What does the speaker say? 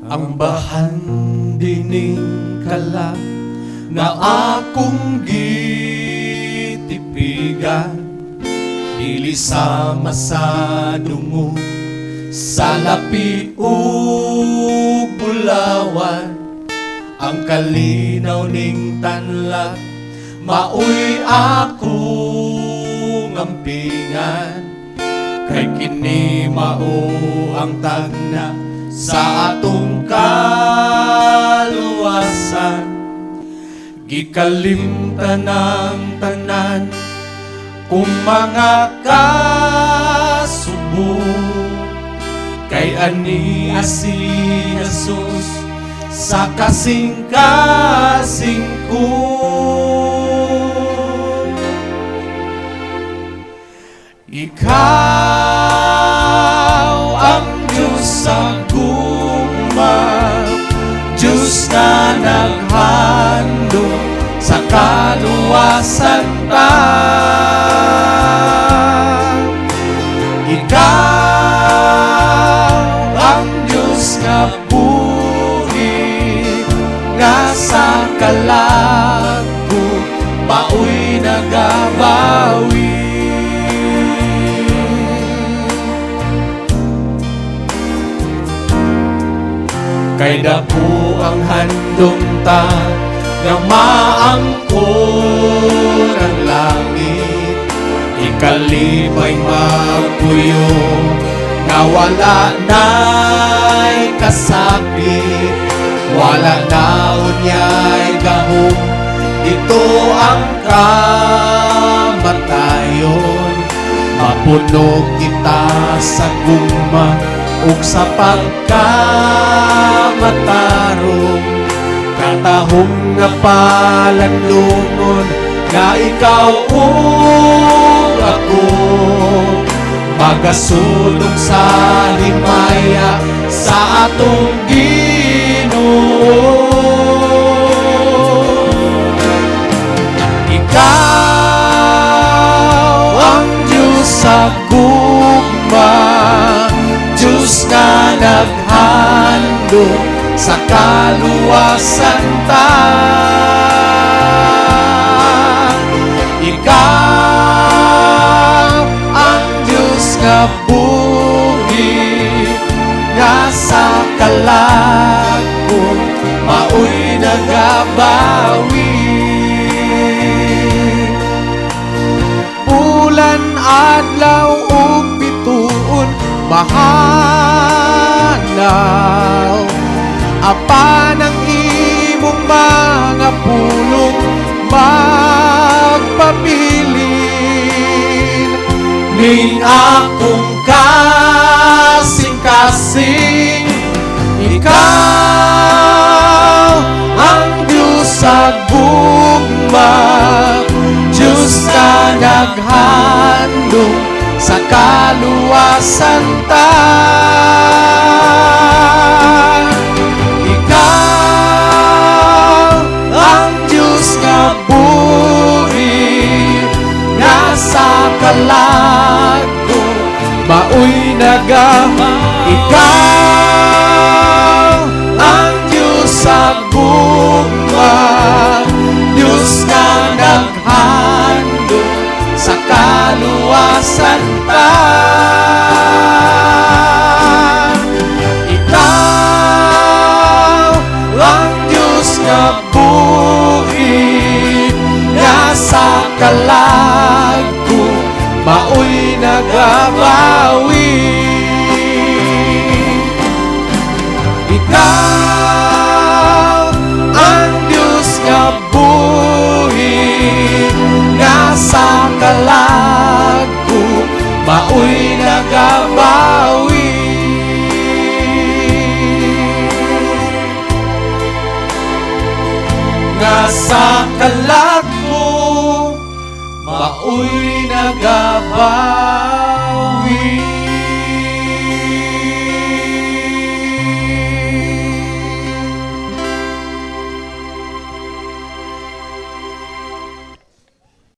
Ang bahan dining kala na akong gitipigan, dili sama sa dungo, sa lapi ug bulawan. Ang kalinaw ning tanla maoy akong ampingan, kay kini mao ang tagna sa atong kaluwasan. Gikalimtan ang tanan kung mga kasubo, kay ani si Jesus sa kasing-kasing ko. Ikaw ang Diyos sa Diyos na naghandog sa kaluwasan ta. Ikaw ang Diyos nga buhi, nga sa kalago maoy nagabawi. Kay dapo ang handong ta nga maangkon ang langit, ikalipay magpuyo nga wala na'y kasakit, wala na unya'y gahom, ito ang kamatayon. Mapunog kita sa guma ug sa pagkamatarong, katahong nga palanlungon nga ikaw ug ako, magasulong sa himaya sa atong Ginoo. Ikaw ang Diyos sa gugma, Diyos na naghandog sa kaluwasan ta. Ikaw ang Diyos nga buhi, nga sa kalago maoy nagabawi. Bulan, adlaw ug bituon mahanaw, apan ang imong mga pulong magpabilin. Ning akong kasing-kasing, ikaw ang Diyos sa gugma, Diyos na naghandog sa kaluwasan ta. Ikaw ang Diyos nga buhi, nga sa kalago maoy nagabawi. Ikaw ang Diyos sa gugma, Diyos nga naghandog sa kaluwasan ta. Ikaw ang Diyos nga buhi, nga sa kalago maoy nagabawi. Ikaw ang Diyos nga buhi, nga sa kalago maoy nagabawi. Nga sa kalago maoy nagabawi.